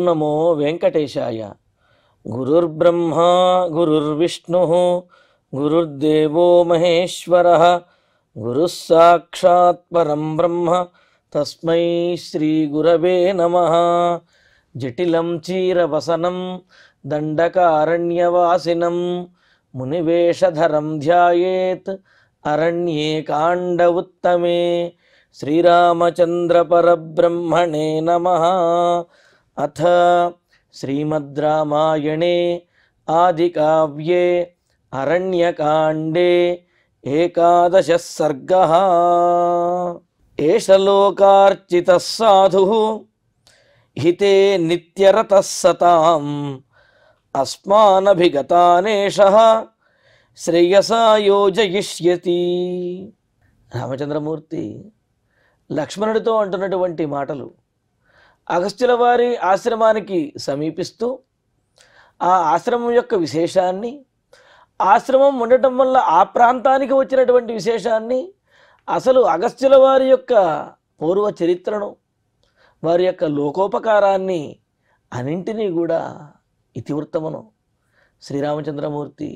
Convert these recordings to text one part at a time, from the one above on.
నమో వెంకటేశాయ. గురుర్బ్రహ్మా గురుర్విష్ణుః గురుర్దేవో మహేశ్వరః గురుః సాక్షాత్ పరం బ్రహ్మ తస్మై శ్రీ గురవే నమః. జటిలం చీరవసనం దండకారణ్యవాసినం మునివేషధరం ధ్యాయేత్ అరణ్యే కాండ ఉత్తమే. శ్రీరామచంద్ర పరబ్రహ్మణే నమః. అథ శ్రీమద్ రామాయణే ఆదికావ్యే అరణ్యకాండే ఏకాదశః సర్గః. ఏష లోకార్చితః సాధుః హితే నిత్యరతః సతాం అస్మానభిగతానేషః శ్రేయసా యోజయిష్యతి. రామచంద్రమూర్తి లక్ష్మణుడితో అంటున్నటువంటి మాటలు అగస్త్యుల వారి ఆశ్రమానికి సమీపిస్తూ ఆ ఆశ్రమం యొక్క విశేషాన్ని, ఆశ్రమం ఉండటం వల్ల ఆ ప్రాంతానికి వచ్చినటువంటి విశేషాన్ని, అసలు అగస్త్యుల వారి యొక్క పూర్వ చరిత్రను, వారి యొక్క లోకోపకారాన్ని అన్నింటినీ కూడా ఇతివృత్తమును శ్రీరామచంద్రమూర్తి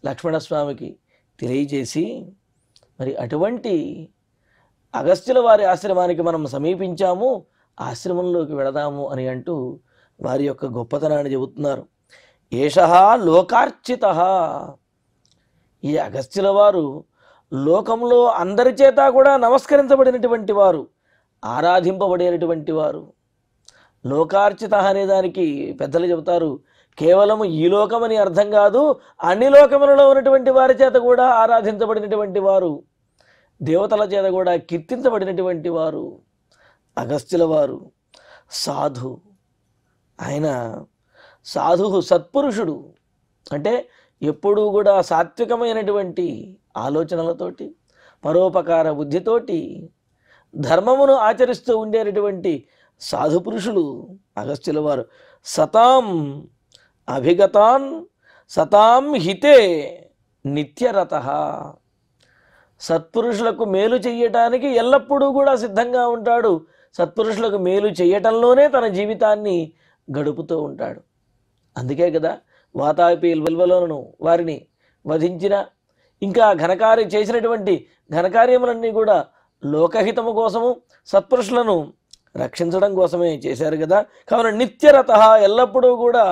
లక్ష్మణస్వామికి తెలియజేసి, మరి అటువంటి అగస్త్యుల వారి ఆశ్రమానికి మనం సమీపించాము, ఆశ్రమంలోకి వెళదాము అని అంటూ వారి యొక్క గొప్పతనాన్ని చెబుతున్నారు. ఏషః లోకార్చితః, ఈ అగస్త్యుల వారు లోకంలో అందరి చేత కూడా నమస్కరించబడినటువంటి వారు, ఆరాధింపబడేటువంటి వారు. లోకార్చితః అనే దానికి పెద్దలు చెబుతారు, కేవలం ఈ లోకమని అర్థం కాదు, అన్ని లోకములలో ఉన్నటువంటి వారి చేత కూడా ఆరాధించబడినటువంటి వారు, దేవతల చేత కూడా కీర్తించబడినటువంటి వారు అగస్త్యుల వారు. సాధు, ఆయన సాధు సత్పురుషుడు, అంటే ఎప్పుడూ కూడా సాత్వికమైనటువంటి ఆలోచనలతోటి, పరోపకార బుద్ధితోటి ధర్మమును ఆచరిస్తూ ఉండేటటువంటి సాధు పురుషులు అగస్త్యుల వారు. సతాం అభిగతాన్ సతాం హితే నిత్యరతః, సత్పురుషులకు మేలు చెయ్యటానికి ఎల్లప్పుడూ కూడా సిద్ధంగా ఉంటాడు. సత్పురుషులకు మేలు చేయటంలోనే తన జీవితాన్ని గడుపుతూ ఉంటాడు. అందుకే కదా వాతాపి విల్వలను వారిని వధించిన, ఇంకా ఘనకార్యం చేసినటువంటి ఘనకార్యములన్నీ కూడా లోకహితము కోసము, సత్పురుషులను రక్షించడం కోసమే చేశారు కదా. కావున నిత్యరతః, ఎల్లప్పుడూ కూడా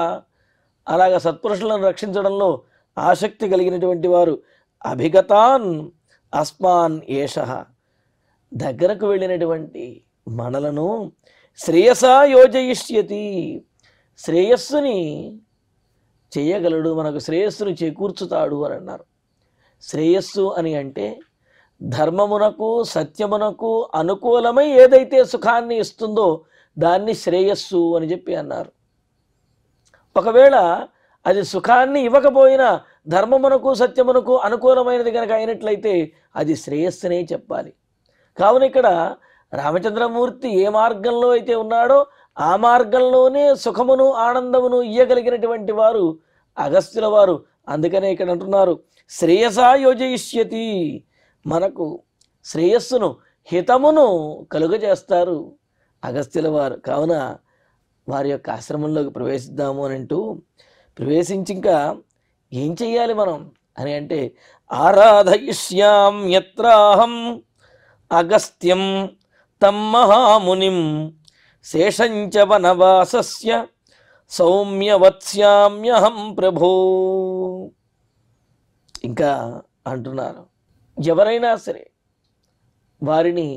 అలాగ సత్పురుషులను రక్షించడంలో ఆసక్తి కలిగినటువంటి వారు. అభిగతాన్ అస్మాన్ ఏషః, దగ్గరకు వెళ్ళినటువంటి మనలను శ్రేయసా యోజయిష్యతి, శ్రేయస్సుని చేయగలడు, మనకు శ్రేయస్సును చేకూర్చుతాడు అని అన్నారు. శ్రేయస్సు అని అంటే ధర్మమునకు సత్యమునకు అనుకూలమై ఏదైతే సుఖాన్ని ఇస్తుందో దాన్ని శ్రేయస్సు అని చెప్పి అన్నారు. ఒకవేళ అది సుఖాన్ని ఇవ్వకపోయినా ధర్మమునకు సత్యమునకు అనుకూలమైనది కనుక అయినట్లయితే అది శ్రేయస్సునే చెప్పాలి. కావున ఇక్కడ రామచంద్రమూర్తి ఏ మార్గంలో అయితే ఉన్నాడో ఆ మార్గంలోనే సుఖమును ఆనందమును ఇయ్యగలిగినటువంటి వారు అగస్త్యుల వారు. అందుకనే ఇక్కడ అంటున్నారు శ్రేయసా యోజయిష్యతి, మనకు శ్రేయస్సును హితమును కలుగజేస్తారు అగస్త్యుల వారు. కావున వారి యొక్క ఆశ్రమంలోకి ప్రవేశిద్దాము అని అంటూ ప్రవేశించి ఇంకా ఏం చెయ్యాలి మనం అని అంటే, ఆరాధయిష్యాం యత్రాహం అగస్త్యం తం మహామునిం శేషంచ వనవాసస్య సౌమ్యవత్స్యామ్యహం ప్రభో. ఇంకా అంటున్నారు, ఎవరైనా సరే వారిని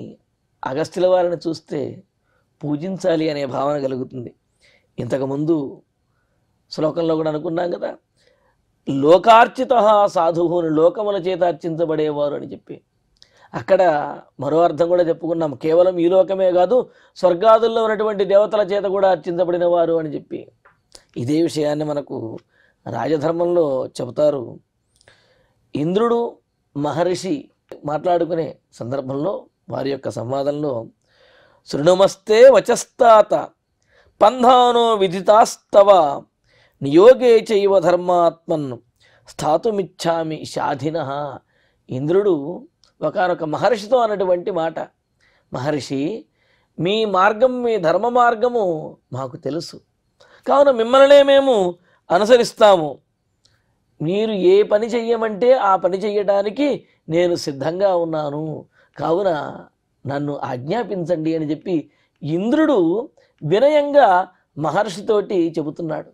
అగస్త్యుల వారిని చూస్తే పూజించాలి అనే భావన కలుగుతుంది. ఇంతకుముందు శ్లోకంలో కూడా అనుకున్నాం కదా, లోకార్చిత సాధువుని, లోకముల చేత అర్చించబడేవారు అని చెప్పి. అక్కడ మరో అర్థం కూడా చెప్పుకున్నాం, కేవలం ఈ లోకమే కాదు స్వర్గాదుల్లో ఉన్నటువంటి దేవతల చేత కూడా అర్చించబడిన వారు అని చెప్పి. ఇదే విషయాన్ని మనకు రాజధర్మంలో చెబుతారు. ఇంద్రుడు మహర్షి మాట్లాడుకునే సందర్భంలో వారి యొక్క సంవాదంలో, శృణుమస్తే వచస్తాత పంధానో విదితాస్తవ నియోగే చైవ ధర్మాత్మన్ స్థాతుమిచ్చామి శాధినః. ఇంద్రుడు ఒకానొక మహర్షితో అన్నటువంటి మాట, మహర్షి మీ మార్గం, మీ ధర్మ మార్గము మాకు తెలుసు, కావున మిమ్మల్నే మేము అనుసరిస్తాము. మీరు ఏ పని చెయ్యమంటే ఆ పని చెయ్యడానికి నేను సిద్ధంగా ఉన్నాను, కావున నన్ను ఆజ్ఞాపించండి అని చెప్పి ఇంద్రుడు వినయంగా మహర్షితోటి చెబుతున్నాడు.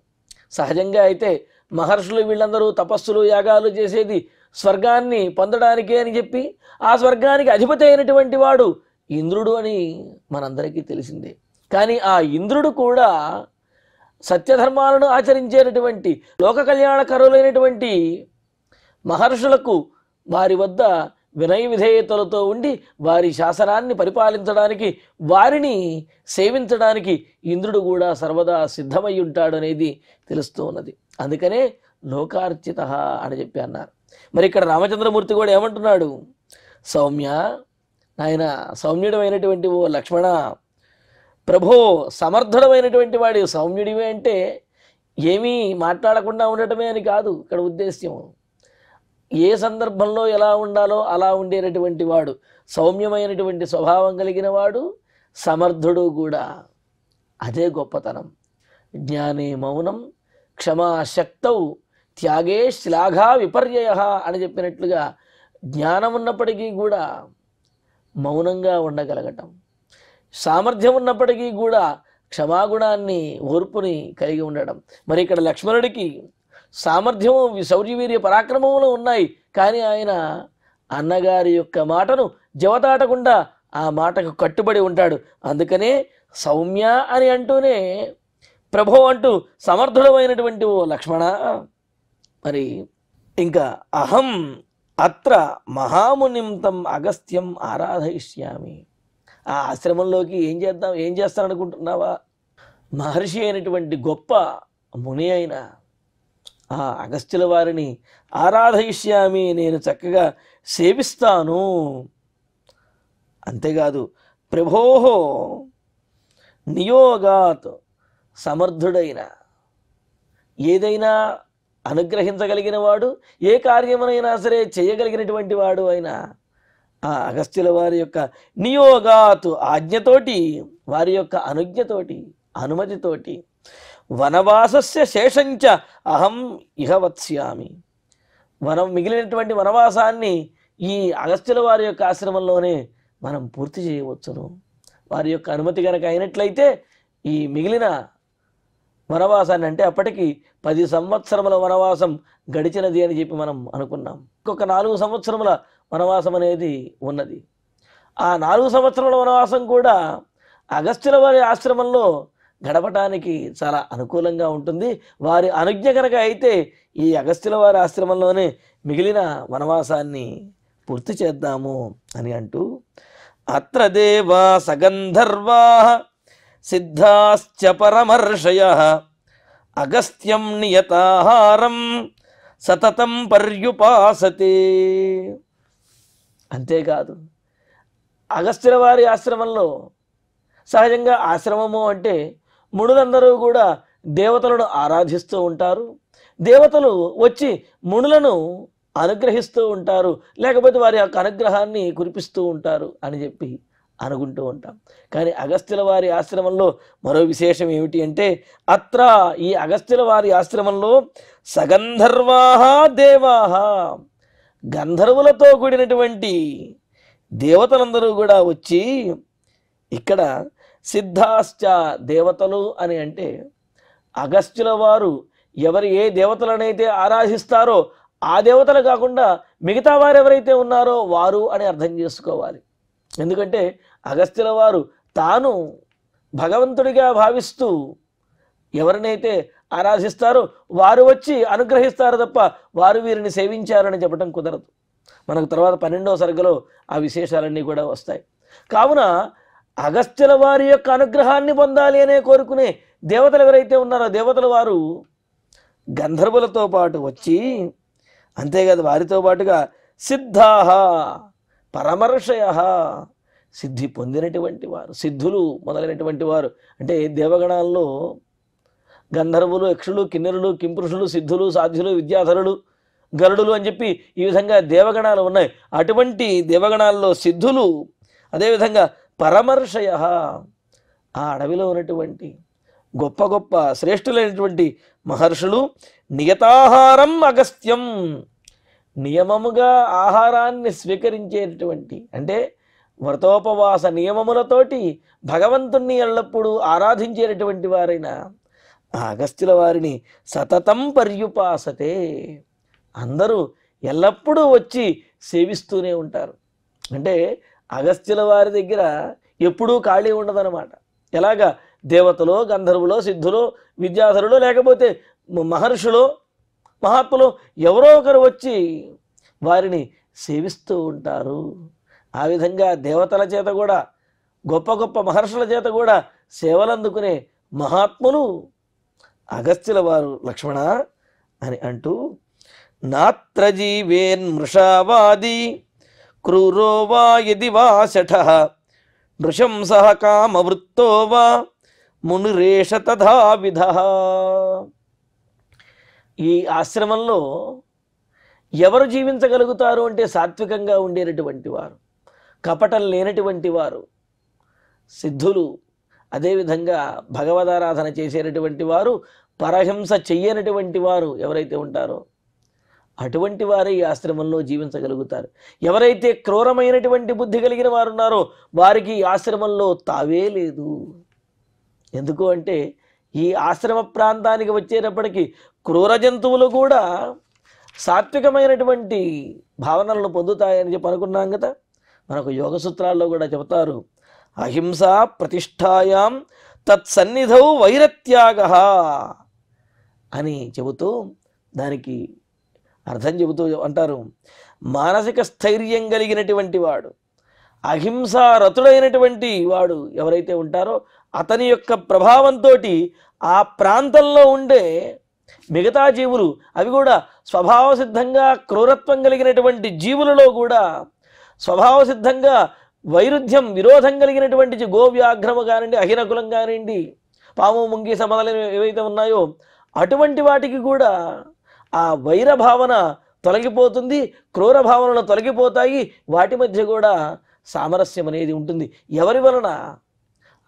సహజంగా అయితే మహర్షులు వీళ్ళందరూ తపస్సులు యాగాలు చేసేది స్వర్గాన్ని పొందడానికే అని చెప్పి ఆ స్వర్గానికి అధిపతి అయినటువంటి వాడు ఇంద్రుడు అని మనందరికీ తెలిసిందే. కానీ ఆ ఇంద్రుడు కూడా సత్యధర్మాలను ఆచరించేటటువంటి లోక కళ్యాణకరులైనటువంటి మహర్షులకు వారి వద్ద వినయ విధేయతలతో ఉండి వారి శాసనాన్ని పరిపాలించడానికి, వారిని సేవించడానికి ఇంద్రుడు కూడా సర్వదా సిద్ధమై ఉంటాడు అనేది తెలుస్తూ ఉన్నది. అందుకనే లోకార్చిత అని చెప్పి అన్నారు. మరి ఇక్కడ రామచంద్రమూర్తి కూడా ఏమంటున్నాడు? సౌమ్య, ఆయన సౌమ్యుడు అయినటువంటి ఓ లక్ష్మణ, ప్రభో సమర్థుడమైనటువంటి వాడి సౌమ్యుడివే అంటే ఏమీ మాట్లాడకుండా ఉండటమే అని కాదు ఇక్కడ ఉద్దేశ్యం. ఏ సందర్భంలో ఎలా ఉండాలో అలా ఉండేటటువంటి వాడు, సౌమ్యమైనటువంటి స్వభావం కలిగిన వాడు, సమర్థుడు కూడా. అదే గొప్పతనం. జ్ఞానే మౌనం క్షమాశక్తౌ త్యాగే శ్లాఘా విపర్యయ అని చెప్పినట్లుగా జ్ఞానం ఉన్నప్పటికీ కూడా మౌనంగా ఉండగలగటం, సామర్థ్యం ఉన్నప్పటికీ కూడా క్షమాగుణాన్ని, ఓర్పుని కలిగి ఉండడం. మరి ఇక్కడ లక్ష్మణుడికి సామర్థ్యము, శౌర్యవీర్య పరాక్రమములు ఉన్నాయి, కానీ ఆయన అన్నగారి యొక్క మాటను జవదాటకుండా ఆ మాటకు కట్టుబడి ఉంటాడు. అందుకనే సౌమ్య అని అంటూనే ప్రభో అంటూ సమర్థుడమైనటువంటి ఓ లక్ష్మణ. మరి ఇంకా అహం అత్ర మహామునిం తం అగస్త్యం ఆరాధయిష్యామి. ఆ ఆశ్రమంలోకి ఏం చేస్తాననుకుంటున్నావా? మహర్షి అయినటువంటి గొప్ప ముని అయిన ఆ అగస్త్యుల వారిని ఆరాధయిష్యామి, నేను చక్కగా సేవిస్తాను. అంతేకాదు ప్రభోహో నియోగాత్, సమర్థుడైన ఏదైనా అనుగ్రహించగలిగిన వాడు, ఏ కార్యమునైనా సరే చేయగలిగినటువంటి వాడు అయిన ఆ అగస్త్యుల వారి యొక్క నియోగాత్, ఆజ్ఞతోటి, వారి యొక్క అనుజ్ఞతోటి, అనుమతితోటి, వనవాసస్య శేషంచ అహం ఇహ వత్స్యామి, మిగిలినటువంటి వనవాసాన్ని ఈ అగస్త్యుల వారి యొక్క ఆశ్రమంలోనే మనం పూర్తి చేయవచ్చును. వారి యొక్క అనుమతి కనుక అయినట్లయితే ఈ మిగిలిన వనవాసాన్ని, అంటే అప్పటికి 10 సంవత్సరముల వనవాసం గడిచినది అని చెప్పి మనం అనుకున్నాం. ఇంకొక 4 సంవత్సరముల వనవాసం అనేది ఉన్నది. ఆ 4 సంవత్సరముల వనవాసం కూడా అగస్త్యుల వారి ఆశ్రమంలో గడపటానికి చాలా అనుకూలంగా ఉంటుంది. వారి అనుజ్ఞ కనుక అయితే ఈ అగస్త్యుల వారి ఆశ్రమంలోనే మిగిలిన వనవాసాన్ని పూర్తి చేద్దాము అని అంటూ, అత్ర దేవా సగంధర్వా సిద్ధాశ్చ పరమర్షయః అగస్త్యం నియతాహారం సతతం పర్యుపాసతే. అంతేకాదు అగస్త్యుల వారి ఆశ్రమంలో, సహజంగా ఆశ్రమము అంటే మునులందరూ కూడా దేవతలను ఆరాధిస్తూ ఉంటారు, దేవతలు వచ్చి మునులను అనుగ్రహిస్తూ ఉంటారు, లేకపోతే వారి యొక్క అనుగ్రహాన్ని కురిపిస్తూ ఉంటారు అని చెప్పి అనుకుంటూ ఉంటాం. కానీ అగస్త్యుల వారి ఆశ్రమంలో మరో విశేషం ఏమిటి అంటే, అత్ర ఈ అగస్త్యుల వారి ఆశ్రమంలో సగంధర్వాః దేవాః, గంధర్వులతో కూడినటువంటి దేవతలందరూ కూడా వచ్చి, ఇక్కడ సిద్ధాశ్చ దేవతలు అని అంటే అగస్త్యుల వారు ఏ దేవతలనైతే ఆరాధిస్తారో ఆ దేవతలు కాకుండా మిగతా వారు ఎవరైతే ఉన్నారో వారు అని అర్థం చేసుకోవాలి. ఎందుకంటే అగస్త్యుల వారు తాను భగవంతుడిగా భావిస్తూ ఎవరినైతే ఆరాధిస్తారో వారు వచ్చి అనుగ్రహిస్తారు తప్ప వారు వీరిని సేవించారని చెప్పడం కుదరదు. మనకు తర్వాత 12వ సర్గలో ఆ విశేషాలన్నీ కూడా వస్తాయి. కావున అగస్త్యుల వారి యొక్క అనుగ్రహాన్ని పొందాలి అనే కోరుకునే దేవతలు ఎవరైతే ఉన్నారో దేవతల వారు గంధర్వులతో పాటు వచ్చి, అంతేకాదు వారితో పాటుగా సిద్ధాః పరమర్షయః, సిద్ధి పొందినటువంటి వారు, సిద్ధులు మొదలైనటువంటి వారు. అంటే దేవగణాల్లో గంధర్వులు, యక్షులు, కిన్నెరులు, కింపురుషులు, సిద్ధులు, సాధ్యులు, విద్యాధరులు, గరుడులు అని చెప్పి ఈ విధంగా దేవగణాలు ఉన్నాయి. అటువంటి దేవగణాల్లో సిద్ధులు, అదేవిధంగా పరమర్షయ, ఆ అడవిలో ఉన్నటువంటి గొప్ప గొప్ప శ్రేష్ఠులైనటువంటి మహర్షులు నియతాహారం అగస్త్యం, నియమముగా ఆహారాన్ని స్వీకరించేటటువంటి, అంటే వ్రతోపవాస నియమములతోటి భగవంతుణ్ణి ఎల్లప్పుడూ ఆరాధించేటటువంటి వారైన ఆ అగస్త్యుల వారిని సతతం పర్యుపాసతే, అందరూ ఎల్లప్పుడూ వచ్చి సేవిస్తూనే ఉంటారు. అంటే అగస్త్యుల వారి దగ్గర ఎప్పుడూ ఖాళీ ఉండదన్నమాట. ఎలాగా దేవతలో, గంధర్వులో, సిద్ధులో, విద్యాధరులో, లేకపోతే మహర్షులో, మహాత్ములు ఎవరో ఒకరు వచ్చి వారిని సేవిస్తూ ఉంటారు. ఆ విధంగా దేవతల చేత కూడా, గొప్ప గొప్ప మహర్షుల చేత కూడా సేవలు అందుకునే మహాత్ములు అగస్త్యుల వారు లక్ష్మణ అని అంటూ, నాత్ర జీవేన్మృషావాది క్రూరో వా యది వా శఠః నృశంసః కామవృత్తో వా మునిరేష తథావిధః. ఈ ఆశ్రమంలో ఎవరు జీవించగలుగుతారు అంటే సాత్వికంగా ఉండేటటువంటి వారు, కపటం లేనటువంటి వారు, సిద్ధులు, అదేవిధంగా భగవదారాధన చేసేటటువంటి వారు, పరహింస చెయ్యనటువంటి వారు ఎవరైతే ఉంటారో అటువంటి వారే ఈ ఆశ్రమంలో జీవించగలుగుతారు. ఎవరైతే క్రూరమైనటువంటి బుద్ధి కలిగిన వారు ఉన్నారో వారికి ఈ ఆశ్రమంలో తావే లేదు. ఎందుకు అంటే ఈ ఆశ్రమ ప్రాంతానికి వచ్చేటప్పటికి క్రూర జంతువులు కూడా సాత్వికమైనటువంటి భావనలను పొందుతాయని చెప్పి అనుకున్నాం కదా. మనకు యోగ సూత్రాల్లో కూడా చెబుతారు, అహింసా ప్రతిష్టాయాం తత్సన్నిధౌ వైరత్యాగ అని చెబుతూ దానికి అర్థం చెబుతూ అంటారు, మానసిక స్థైర్యం కలిగినటువంటి వాడు, అహింసారతుడైనటువంటి వాడు ఎవరైతే ఉంటారో అతని యొక్క ప్రభావంతో ఆ ప్రాంతంలో ఉండే మిగతా జీవులు, అవి కూడా స్వభావ సిద్ధంగా క్రూరత్వం కలిగినటువంటి జీవులలో కూడా స్వభావ సిద్ధంగా వైరుధ్యం, విరోధం కలిగినటువంటి గోవ్యాఘ్రము కానివ్వండి, అహినకులం కానివ్వండి, పాము, ముంగీస మొదలైన ఏవైతే ఉన్నాయో అటువంటి వాటికి కూడా ఆ వైర భావన తొలగిపోతుంది, క్రూర భావనలు తొలగిపోతాయి. వాటి మధ్య కూడా సామరస్యం అనేది ఉంటుంది. ఎవరి వలన?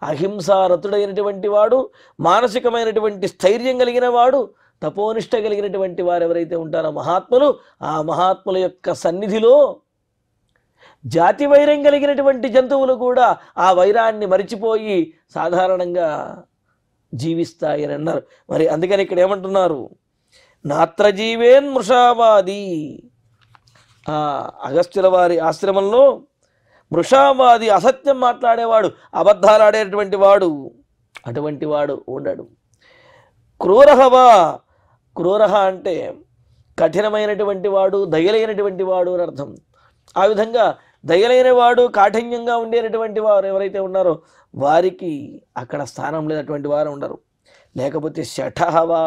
అహింసారతుడైనటువంటి వాడు, మానసికమైనటువంటి స్థైర్యం కలిగిన వాడు, తపోనిష్ట కలిగినటువంటి వారు ఎవరైతే ఉంటారో మహాత్ములు, ఆ మహాత్ముల యొక్క సన్నిధిలో జాతి వైరం కలిగినటువంటి జంతువులు కూడా ఆ వైరాన్ని మరిచిపోయి సాధారణంగా జీవిస్తాయని అన్నారు. మరి అందుకని ఇక్కడ ఏమంటున్నారు, నాత్ర జీవేన్ మృషావాది. ఆ అగస్త్యుల వారి ఆశ్రమంలో మృషావాది, అసత్యం మాట్లాడేవాడు, అబద్ధాలు ఆడేటువంటి వాడు, అటువంటి వాడు ఉండడు. క్రూరహవా, క్రూరహ అంటే కఠినమైనటువంటి వాడు, దయలైనటువంటి వాడు అని అర్థం. ఆ విధంగా దయలైన వాడు, కాఠిన్యంగా ఉండేటటువంటి వారు ఎవరైతే ఉన్నారో వారికి అక్కడ స్థానం లేనటువంటి వారు ఉండరు. లేకపోతే శఠహవా,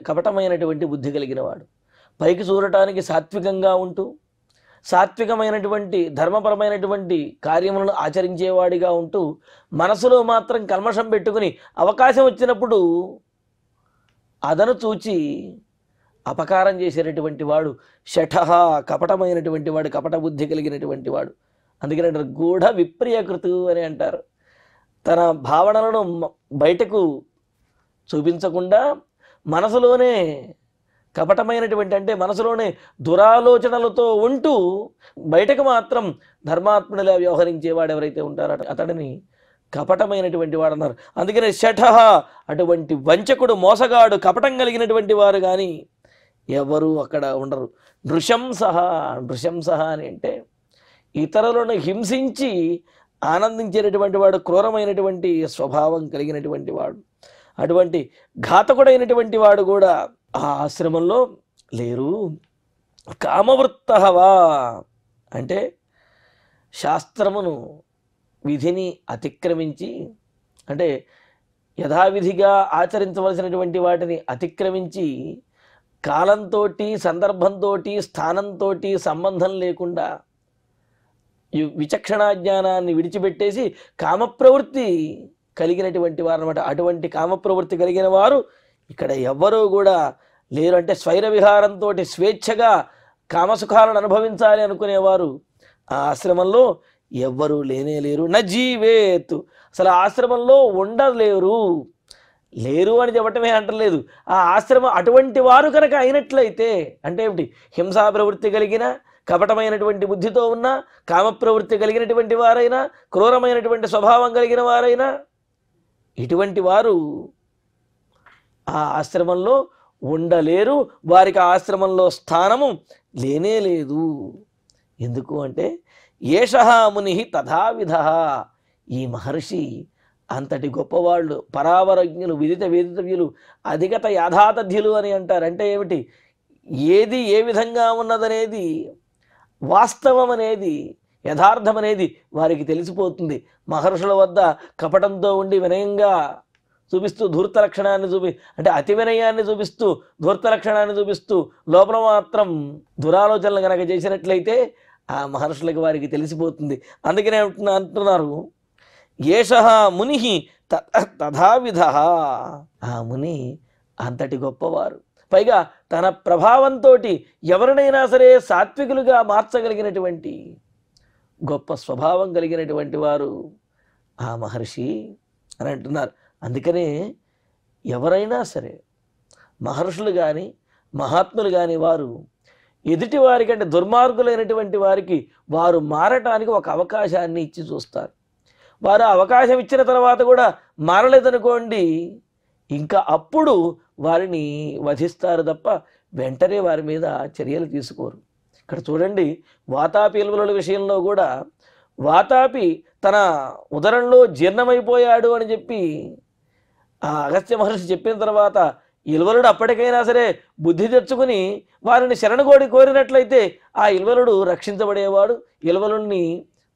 కపటమైనటువంటి బుద్ధి కలిగిన వాడు, పైకి చూడటానికి సాత్వికంగా ఉంటూ సాత్వికమైనటువంటి ధర్మపరమైనటువంటి కార్యములను ఆచరించేవాడిగా ఉంటూ మనసులో మాత్రం కల్మషం పెట్టుకుని అవకాశం వచ్చినప్పుడు అదను చూచి అపకారం చేసేటటువంటి వాడు శఠహ, కపటమైనటువంటి వాడు, కపట బుద్ధి కలిగినటువంటి వాడు. అందుకని గూఢ విప్రియకృతు అని అంటారు. తన భావనలను బయటకు చూపించకుండా మనసులోనే కపటమైనటువంటి, అంటే మనసులోనే దురాలోచనలతో ఉంటూ బయటకు మాత్రం ధర్మాత్ముడిలా వ్యవహరించేవాడు ఎవరైతే ఉంటారో అతడిని కపటమైనటువంటి వాడు అన్నారు. అందుకనే శఠహ, అటువంటి వంచకుడు, మోసగాడు, కపటం కలిగినటువంటి వారు కానీ ఎవరు అక్కడ ఉండరు. నృశంసహ, నృశంసహ అని అంటే ఇతరులను హింసించి ఆనందించేటటువంటి వాడు, క్రూరమైనటువంటి స్వభావం కలిగినటువంటి వాడు, అటువంటి ఘాతకుడైనటువంటి వాడు కూడా ఆ ఆశ్రమంలో లేరు. కామవృత్తహవా అంటే శాస్త్రమును, విధిని అతిక్రమించి, అంటే యథావిధిగా ఆచరించవలసినటువంటి వాటిని అతిక్రమించి కాలంతో, సందర్భంతో, స్థానంతో సంబంధం లేకుండా విచక్షణా జ్ఞానాన్ని విడిచిపెట్టేసి కామప్రవృత్తి కలిగినటువంటి వారు అన్నమాట. అటువంటి కామప్రవృత్తి కలిగిన వారు ఇక్కడ ఎవ్వరూ కూడా లేరు. అంటే స్వైర విహారంతో స్వేచ్ఛగా కామసుఖాలను అనుభవించాలి అనుకునేవారు ఆ ఆశ్రమంలో ఎవ్వరూ లేనే లేరు. న జీవేత్, అసలు ఆశ్రమంలో ఉండలేరు. లేరు అని చెప్పటమే అంటలేదు. ఆ ఆశ్రమం అటువంటి వారు కనుక అయినట్లయితే, అంటే ఏమిటి, హింసా ప్రవృత్తి కలిగిన, కపటమైనటువంటి బుద్ధితో ఉన్న, కామప్రవృత్తి కలిగినటువంటి వారైనా, క్రూరమైనటువంటి స్వభావం కలిగిన వారైనా, ఇటువంటి వారు ఆ ఆశ్రమంలో ఉండలేరు. వారికి ఆ ఆశ్రమంలో స్థానము లేనే లేదు. ఎందుకు అంటే ఏషః ముని తథావిధ, ఈ మహర్షి అంతటి గొప్పవాళ్ళు, పరావరజ్ఞులు, విదిత వేదితవ్యులు, అధిగత యాథాతథ్యులు అని అంటారు. అంటే ఏమిటి, ఏది ఏ విధంగా ఉన్నదనేది, వాస్తవం అనేది, యథార్థం అనేది వారికి తెలిసిపోతుంది. మహర్షుల వద్ద కపటంతో ఉండి వినయంగా చూపిస్తూ ధూర్త లక్షణాన్ని అంటే అతి వినయాన్ని చూపిస్తూ, ధూర్త లక్షణాన్ని చూపిస్తూ, లోపల మాత్రం దురాలోచనలు కనుక చేసినట్లయితే ఆ మహర్షులకి వారికి తెలిసిపోతుంది. అందుకనే అంటున్నారు ఏషః ముని తథావిధ, ఆ ముని అంతటి గొప్పవారు. పైగా తన ప్రభావంతో ఎవరినైనా సరే సాత్వికులుగా మార్చగలిగినటువంటి గొప్ప స్వభావం కలిగినటువంటి వారు ఆ మహర్షి అని అంటున్నారు. అందుకనే ఎవరైనా సరే మహర్షులు కానీ మహాత్ములు కానీ వారు ఎదుటి వారికి, అంటే దుర్మార్గులైనటువంటి వారికి వారు మారటానికి ఒక అవకాశాన్ని ఇచ్చి చూస్తారు. వారు అవకాశం ఇచ్చిన తర్వాత కూడా మారలేదనుకోండి, ఇంకా అప్పుడు వారిని వధిస్తారు తప్ప వెంటనే వారి మీద చర్యలు తీసుకోరు. ఇక్కడ చూడండి, వాతాపి ఇల్వలుల విషయంలో కూడా వాతాపి తన ఉదరంలో జీర్ణమైపోయాడు అని చెప్పి ఆ అగస్త్య మహర్షి చెప్పిన తర్వాత ఇల్వలుడు అప్పటికైనా సరే బుద్ధి తెచ్చుకుని వారిని కోరినట్లయితే ఆ ఇల్వలుడు రక్షించబడేవాడు. ఇల్వలుడిని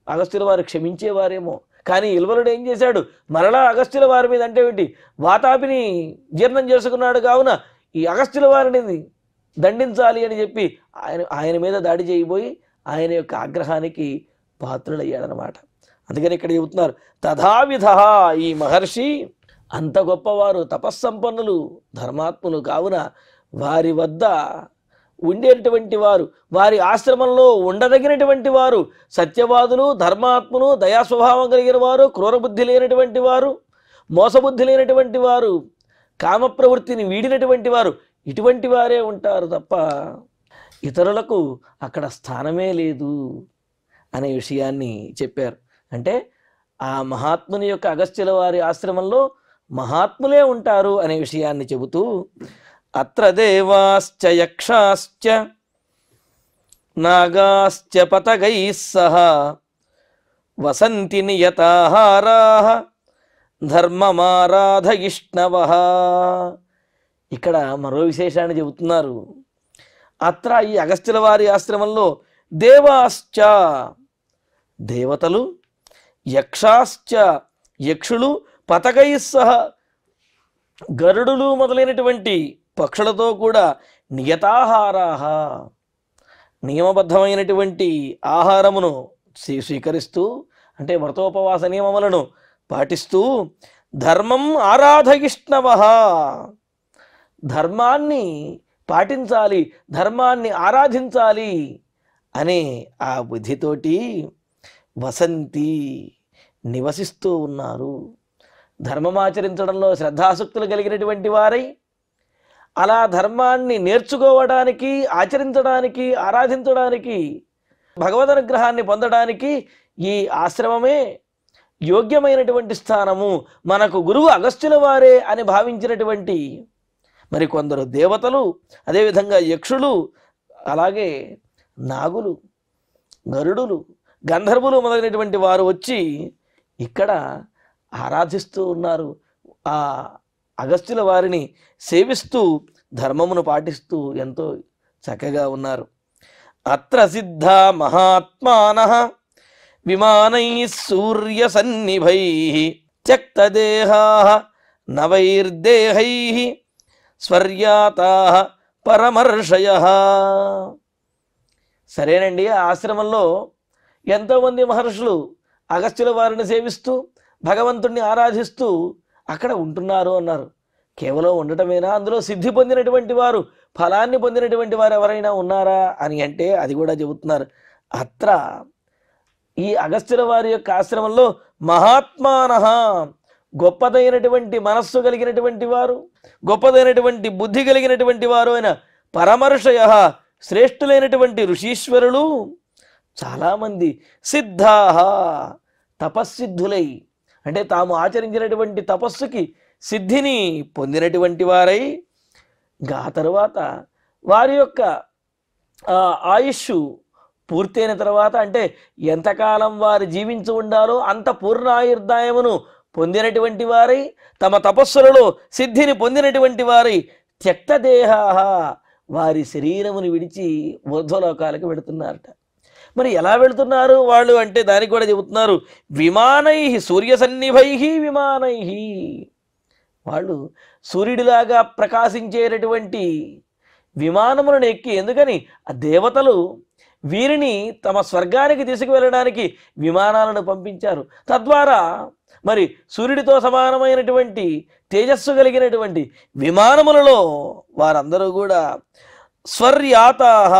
అగస్త్యుల వారు క్షమించేవారేమో. కానీ ఇల్వలుడు ఏం చేశాడు, మరలా అగస్త్యుల వారి మీద, అంటే ఏంటి, వాతాపిని జీర్ణం చేసుకున్నాడు కావున ఈ అగస్త్యుల వారిని దండించాలి అని చెప్పి ఆయన మీద దాడి చేయబోయి ఆయన యొక్క ఆగ్రహానికి పాత్రులయ్యాడనమాట. అందుకని ఇక్కడ చెబుతున్నారు తథావిధ, ఈ మహర్షి అంత గొప్పవారు, తపస్సంపన్నులు, ధర్మాత్ములు కావున వారి వద్ద ఉండేటువంటి వారు, వారి ఆశ్రమంలో ఉండదగినటువంటి వారు సత్యవాదులు, ధర్మాత్ములు, దయాస్వభావం కలిగిన వారు, క్రూరబుద్ధి లేనటువంటి వారు, మోసబుద్ధి లేనటువంటి వారు, కామప్రవృత్తిని వీడినటువంటి వారు, ఇటువంటి వారే ఉంటారు తప్ప ఇతరులకు అక్కడ స్థానమే లేదు అనే విషయాన్ని చెప్పారు. అంటే ఆ మహాత్ముని యొక్క అగస్త్యుల వారి ఆశ్రమంలో మహాత్ములే ఉంటారు అనే విషయాన్ని చెబుతూ అత్ర దేవాశ్చ యక్షాశ్చ నాగాశ్చ పతగైః సహ వసంతి నియతాహారాః ధర్మమారాధయిష్ణవః. ఇక్కడ మరో విశేషాన్ని చెబుతున్నారు. అత్ర, ఈ అగస్త్యుల వారి ఆశ్రమంలో దేవాశ్చ, దేవతలు, యక్షాశ్చ, యక్షులు, పతగైః సహ, గరుడులు మొదలైనటువంటి పక్షులతో కూడా నియతాహారాః, నియమబద్ధమైనటువంటి ఆహారమును స్వీకరిస్తూ, అంటే వ్రతోపవాస నియమములను పాటిస్తూ, ధర్మం ఆరాధయిష్ణవః, ధర్మాన్ని పాటించాలి, ధర్మాన్ని ఆరాధించాలి అనే ఆ బుద్ధితోటి వసంతి, నివసిస్తూ ఉన్నారు. ధర్మమాచరించడంలో శ్రద్ధాసక్తులు కలిగినటువంటి వారై అలా ధర్మాన్ని నేర్చుకోవడానికి, ఆచరించడానికి, ఆరాధించడానికి, భగవద్ అనుగ్రహాన్ని పొందడానికి ఈ ఆశ్రమమే యోగ్యమైనటువంటి స్థానము, మనకు గురువు అగస్త్యుల వారే అని భావించినటువంటి మరికొందరు దేవతలు, అదేవిధంగా యక్షులు, అలాగే నాగులు, గరుడులు, గంధర్వులు మొదలైనటువంటి వారు వచ్చి ఇక్కడ ఆరాధిస్తూ ఉన్నారు. ఆ అగస్త్యుల వారిని సేవిస్తూ ధర్మమును పాటిస్తూ ఎంతో చక్కగా ఉన్నారు. అత్ర సిద్ధ మహాత్మానః విమానైః సూర్య సన్నిభైః త్యక్తదేహాః నవైర్దేహైః స్వర్యాతాః పరమర్షయః. సరేనండి, ఆ ఆశ్రమంలో ఎంతోమంది మహర్షులు అగస్త్యుల వారిని సేవిస్తూ భగవంతుణ్ణి ఆరాధిస్తూ అక్కడ ఉంటున్నారు అన్నారు. కేవలం ఉండటమేనా? అందులో సిద్ధి పొందినటువంటి వారు, ఫలాన్ని పొందినటువంటి వారు ఎవరైనా ఉన్నారా అని అంటే అది కూడా చెబుతున్నారు. అత్ర ఈ అగస్త్యుల వారి యొక్క ఆశ్రమంలో మహాత్మానః గొప్పదైనటువంటి మనస్సు కలిగినటువంటి వారు, గొప్పదైనటువంటి బుద్ధి కలిగినటువంటి వారు అయిన పరమర్షయ శ్రేష్ఠులైనటువంటి ఋషీశ్వరులు చాలామంది సిద్ధాహ తపస్సిద్ధులై, అంటే తాము ఆచరించినటువంటి తపస్సుకి సిద్ధిని పొందినటువంటి వారై, ఇంకా ఆ తరువాత వారి యొక్క ఆయుష్ పూర్తయిన తర్వాత, అంటే ఎంతకాలం వారు జీవించి ఉండాలో అంత పూర్ణాయుర్దాయమును పొందినటువంటి వారై, తమ తపస్సులలో సిద్ధిని పొందినటువంటి వారై త్యక్తదేహ వారి శరీరమును విడిచి ఊర్ధ్వలోకాలకు వెళుతున్నారట. మరి ఎలా వెళుతున్నారు వాళ్ళు అంటే దానికి కూడా చెబుతున్నారు, విమానై సూర్యసన్నిభై విమానై. వాళ్ళు సూర్యుడిలాగా ప్రకాశించేటటువంటి విమానములను ఎక్కి, ఎందుకని ఆ దేవతలు వీరిని తమ స్వర్గానికి తీసుకువెళ్ళడానికి విమానాలను పంపించారు. తద్వారా మరి సూర్యుడితో సమానమైనటువంటి తేజస్సు కలిగినటువంటి విమానములలో వారందరూ కూడా స్వర్యాతాహ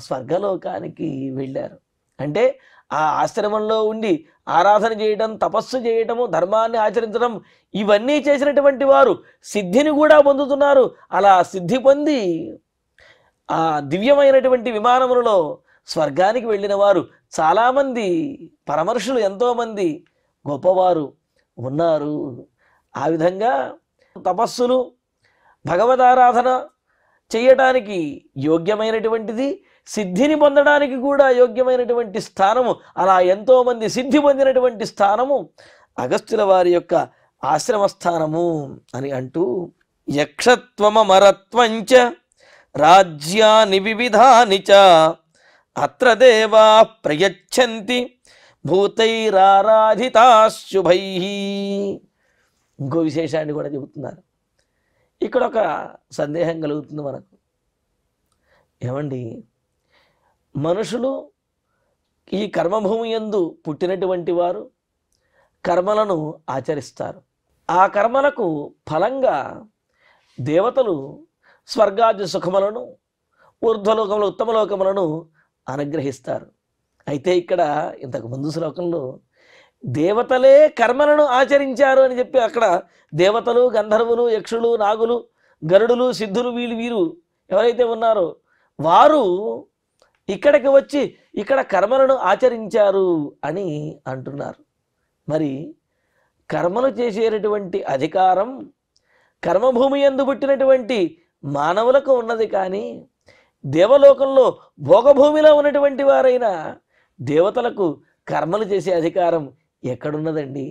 స్వర్గలోకానికి వెళ్ళారు. అంటే ఆ ఆశ్రమంలో ఉండి ఆరాధన చేయడం, తపస్సు చేయటము, ధర్మాన్ని ఆచరించడం ఇవన్నీ చేసినటువంటి వారు సిద్ధిని కూడా పొందుతున్నారు. అలా సిద్ధి పొంది ఆ దివ్యమైనటువంటి విమానములలో స్వర్గానికి వెళ్ళిన వారు చాలామంది, పరమర్షులు ఎంతోమంది గొప్పవారు ఉన్నారు. ఆ విధంగా తపస్సులు, భగవదారాధన చేయటానికి యోగ్యమైనటువంటిది, సిద్ధిని పొందడానికి కూడా యోగ్యమైనటువంటి స్థానము, అలా ఎంతోమంది సిద్ధి పొందినటువంటి స్థానము అగస్త్యుల వారి యొక్క ఆశ్రమస్థానము అని అంటూ, యక్షత్వమరత్వంచ రాజ్యాని వివిధాని చ అత్ర దేవా ప్రయచ్చంతి భూతైరారాధితాశుభై. ఇంకో విశేషాన్ని కూడా చెబుతున్నారు. ఇక్కడ ఒక సందేహం కలుగుతుంది మనకు. ఏమండి, మనుషులు ఈ కర్మభూమి యందు పుట్టినటువంటి వారు కర్మలను ఆచరిస్తారు. ఆ కర్మలకు ఫలంగా దేవతలు స్వర్గాది సుఖములను, ఊర్ధ్వలోకములు, ఉత్తమలోకములను అనుగ్రహిస్తారు. అయితే ఇక్కడ ఇంతకు ముందు శ్లోకంలో దేవతలే కర్మలను ఆచరించారు అని చెప్పి అక్కడ దేవతలు, గంధర్వులు, యక్షులు, నాగులు, గరుడులు, సిద్ధులు వీరు ఎవరైతే ఉన్నారో వారు ఇక్కడికి వచ్చి ఇక్కడ కర్మలను ఆచరించారు అని అంటున్నారు. మరి కర్మలు చేసేటటువంటి అధికారం కర్మభూమి యందు పుట్టినటువంటి మానవులకు ఉన్నది, కానీ దేవలోకంలో భోగభూమిలో ఉన్నటువంటి వారైన దేవతలకు కర్మలు చేసే అధికారం ఎక్కడున్నదండి?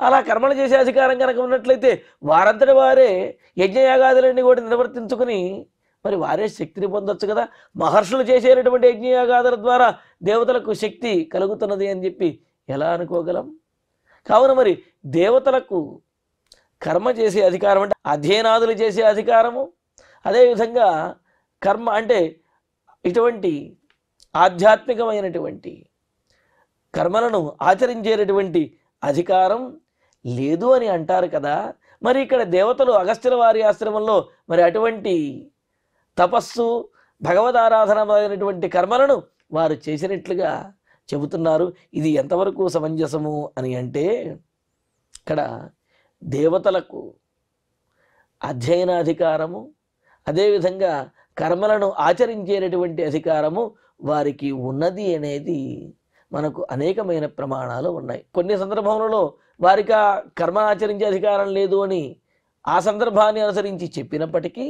అలా కర్మలు చేసే అధికారం కనుక ఉన్నట్లయితే వారంతటి వారే యజ్ఞయాగాదులన్నీ కూడా నిర్వర్తించుకుని మరి వారే శక్తిని పొందొచ్చు కదా. మహర్షులు చేసేటటువంటి యజ్ఞయాగాదుల ద్వారా దేవతలకు శక్తి కలుగుతున్నది అని చెప్పి ఎలా అనుకోగలం? కావున మరి దేవతలకు కర్మ చేసే అధికారం అంటే అధ్యయనాదులు చేసే అధికారము, అదేవిధంగా కర్మ అంటే ఇటువంటి ఆధ్యాత్మికమైనటువంటి కర్మలను ఆచరించేటటువంటి అధికారం లేదు అని అంటారు కదా. మరి ఇక్కడ దేవతలు అగస్త్యుల వారి ఆశ్రమంలో మరి అటువంటి తపస్సు, భగవదారాధనమైనటువంటి కర్మలను వారు చేసినట్లుగా చెబుతున్నారు. ఇది ఎంతవరకు సమంజసము అని అంటే, ఇక్కడ దేవతలకు అధ్యయనాధికారము, అదేవిధంగా కర్మలను ఆచరించేటటువంటి అధికారము వారికి ఉన్నది అనేది మనకు అనేకమైన ప్రమాణాలు ఉన్నాయి. కొన్ని సందర్భంలో వారికి ఆ కర్మ ఆచరించే అధికారం లేదు అని ఆ సందర్భాన్ని అనుసరించి చెప్పినప్పటికీ,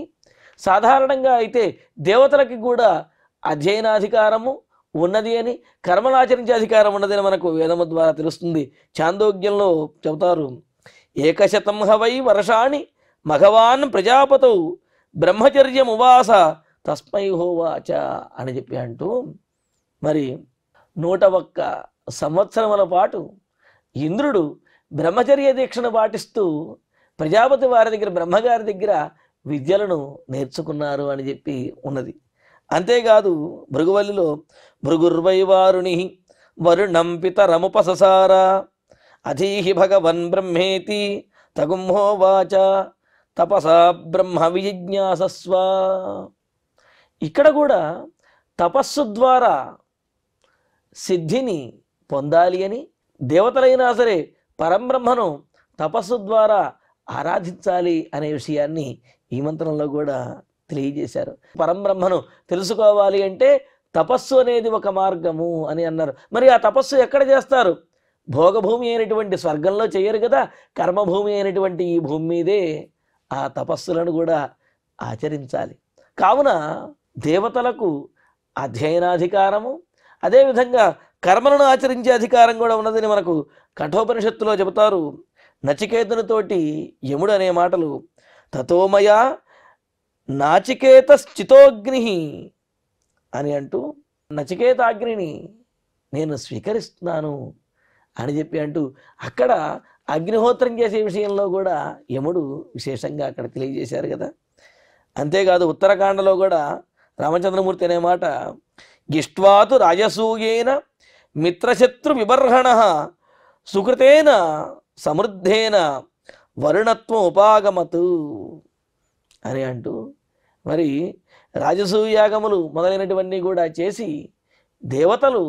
సాధారణంగా అయితే దేవతలకి కూడా అధ్యయనాధికారము ఉన్నది అని, కర్మను ఆచరించే అధికారం ఉన్నదని మనకు వేదము ద్వారా తెలుస్తుంది. చాందోగ్యంలో చెబుతారు, ఏకశతం హవై వర్షాణి మఘవాన్ ప్రజాపతౌ బ్రహ్మచర్యమువాస తస్మై హోవాచ అని చెప్పి అంటూ, మరి 101 సంవత్సరముల పాటు ఇంద్రుడు బ్రహ్మచర్య దీక్షను పాటిస్తూ ప్రజాపతి వారి దగ్గర, బ్రహ్మగారి దగ్గర విద్యలను నేర్చుకున్నారు అని చెప్పి ఉన్నది. అంతేకాదు భృగువల్లిలో భృగుర్వైవారుణి వరుణం పితరముపససార అధీహి భగవన్ బ్రహ్మేతి తగుంహోవాచ తపసా బ్రహ్మ విజిజ్ఞాసస్వ. ఇక్కడ కూడా తపస్సు ద్వారా సిద్ధిని పొందాలి అని, దేవతలైనా సరే పరంబ్రహ్మను తపస్సు ద్వారా ఆరాధించాలి అనే విషయాన్ని ఈ మంత్రంలో కూడా తెలియజేశారు. పరంబ్రహ్మను తెలుసుకోవాలి అంటే తపస్సు అనేది ఒక మార్గము అని అన్నారు. మరి ఆ తపస్సు ఎక్కడ చేస్తారు? భోగభూమి అయినటువంటి స్వర్గంలో చేయరు కదా, కర్మభూమి అయినటువంటి ఈ భూమి మీదే ఆ తపస్సులను కూడా ఆచరించాలి. కావున దేవతలకు అధ్యయనాధికారము, అదేవిధంగా కర్మలను ఆచరించే అధికారం కూడా ఉన్నదని మనకు కఠోపనిషత్తులో చెబుతారు. నచికేతునితోటి యముడు అనే మాటలు, తతోమయా నాచికేతశ్చితోగ్ని అని అంటూ, నచికేతాగ్నిని నేను స్వీకరిస్తున్నాను అని చెప్పి అంటూ అక్కడ అగ్నిహోత్రం చేసే విషయంలో కూడా యముడు విశేషంగా అక్కడ తెలియజేశారు కదా. అంతేకాదు ఉత్తరకాండలో కూడా రామచంద్రమూర్తి అనే మాట, గిష్ట్వాతు రాజసూయేన మిత్రశత్రు విబర్హణ సుకృతేన సమృద్ధేన వరుణత్వం ఉపాగమతు అని అంటూ, మరి రాజసూయాగములు మొదలైనటువన్నీ కూడా చేసి దేవతలు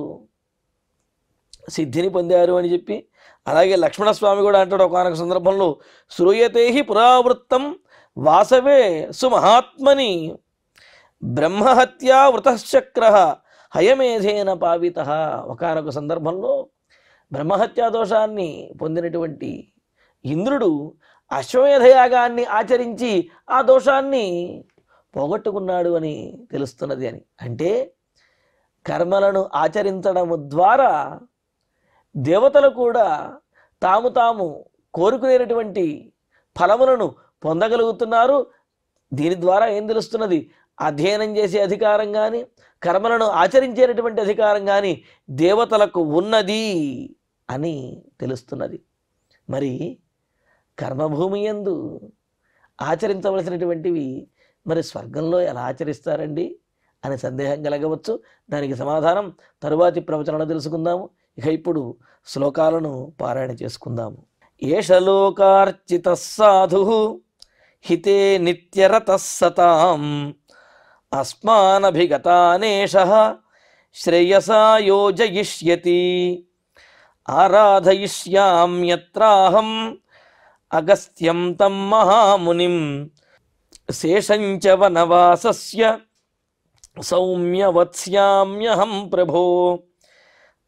సిద్ధిని పొందారు అని చెప్పి, అలాగే లక్ష్మణస్వామి కూడా అంటాడు ఒకనొక సందర్భంలో, శ్రూయతే హి పురావృత్తం వాసవే సుమహాత్మని బ్రహ్మహత్యా వృతశ్చక్ర హయమేధేన పావిత. ఒకనొక సందర్భంలో బ్రహ్మహత్యా దోషాన్ని పొందినటువంటి ఇంద్రుడు అశ్వమేధయాగాన్ని ఆచరించి ఆ దోషాన్ని పోగొట్టుకున్నాడు అని తెలుస్తున్నది అని. అంటే కర్మలను ఆచరించడము ద్వారా దేవతలు కూడా తాము కోరుకునేటువంటి ఫలములను పొందగలుగుతున్నారు. దీని ద్వారా ఏం తెలుస్తున్నది? అధ్యయనం చేసే అధికారం కానీ, కర్మలను ఆచరించేటటువంటి అధికారం కానీ దేవతలకు ఉన్నది అని తెలుస్తున్నది. మరి కర్మభూమి యందు ఆచరించవలసినటువంటివి మరి స్వర్గంలో ఎలా ఆచరిస్తారండి అనే సందేహం కలగవచ్చు. దానికి సమాధానం తరువాతి ప్రవచనంలో తెలుసుకుందాము. ఇక ఇప్పుడు శ్లోకాలను పారాయణ చేసుకుందాము. ఏష లోకార్చిత సాధు హితే నిత్యరతః సతాం అస్మానభిగతానేష శ్రేయసా యోజయిష్యతి ఆరాధయిష్యామ్యత్రాహం అగస్త్యం తం మహామునిం శేషంచ వనవాసస్య సౌమ్యవత్స్యామ్యహం ప్రభో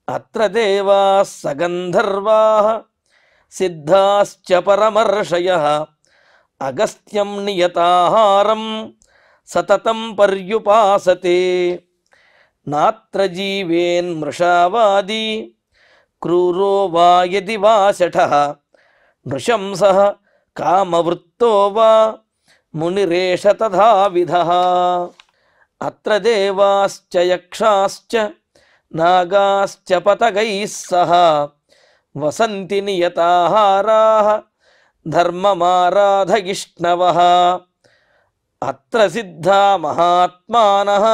అత్ర దేవాః సగంధర్వాః సిద్ధాశ్చ పరమర్షయః అగస్త్యం నియతాహారం సతతం పర్యుపాసతే నాత్ర జీవేన్మృషావాది క్రూరో వా యది వా శఠః నృశంసః కామవృత్తో వా మునిరేష తథావిధః అత్ర దేవాశ్చ యక్షాశ్చ నాగాశ్చ పతగైః సహ వసంతి నియతాహారాః ధర్మమారాధయిష్ణవః అత్ర సిద్ధా మహాత్మానః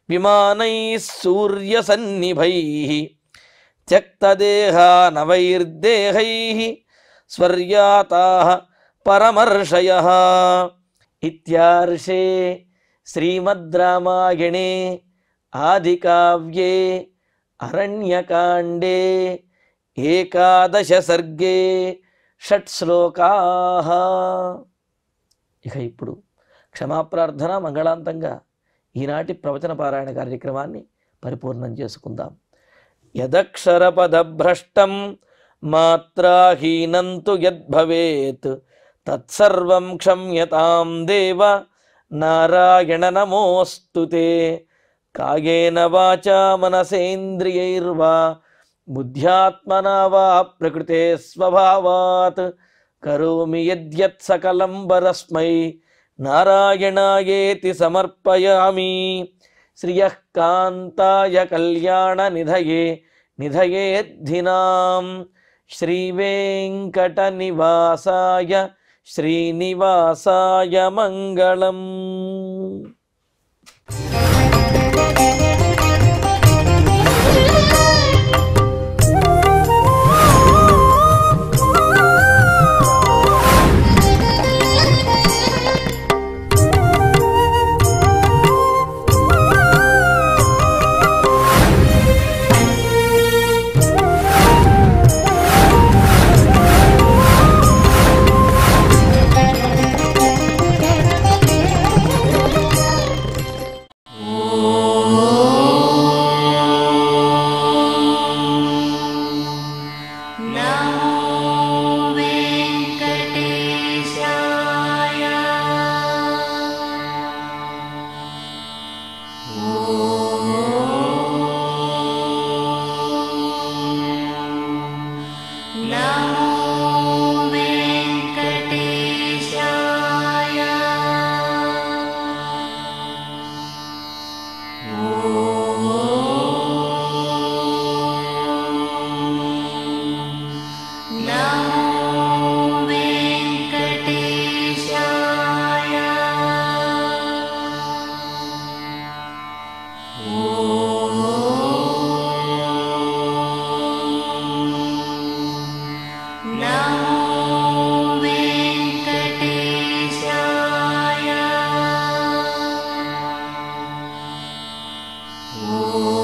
విమానైః సూర్యసన్నిభైః త్యక్తదేహా నవైర్దేహైః స్వర్యాతాః పరమర్షయః. ఇత్యార్షే శ్రీమద్ రామాయణే ఆదికావ్యే అరణ్యకాండే ఏకాదశ సర్గే షట్ శ్లోకాః. ఇక ఇప్పుడు క్షమాప్రార్థన మంగళాంతంగా ఈనాటి ప్రవచన పారాయణ కార్యక్రమాన్ని పరిపూర్ణం చేసుకుందాం. యదక్షరపదభ్రష్టం మాత్రాహీనం తు యద్భవేత్ తత్సర్వం క్షమ్యతాం దేవ నారాయణ నమోస్తుతే. కాయేన వాచా మనసేంద్రియైర్వా బుద్ధ్యాత్మనా వా ప్రకృతే స్వభావాత్ కరోమి యద్యత్ సకలం పరస్మై నారాయణాయేతి సమర్పయామి. శ్రియః కాంతాయ కళ్యాణ నిధయే నిధయేద్ధినాం శ్రీవేంకట నివాసాయ శ్రీనివాసాయ మంగళం. ఓం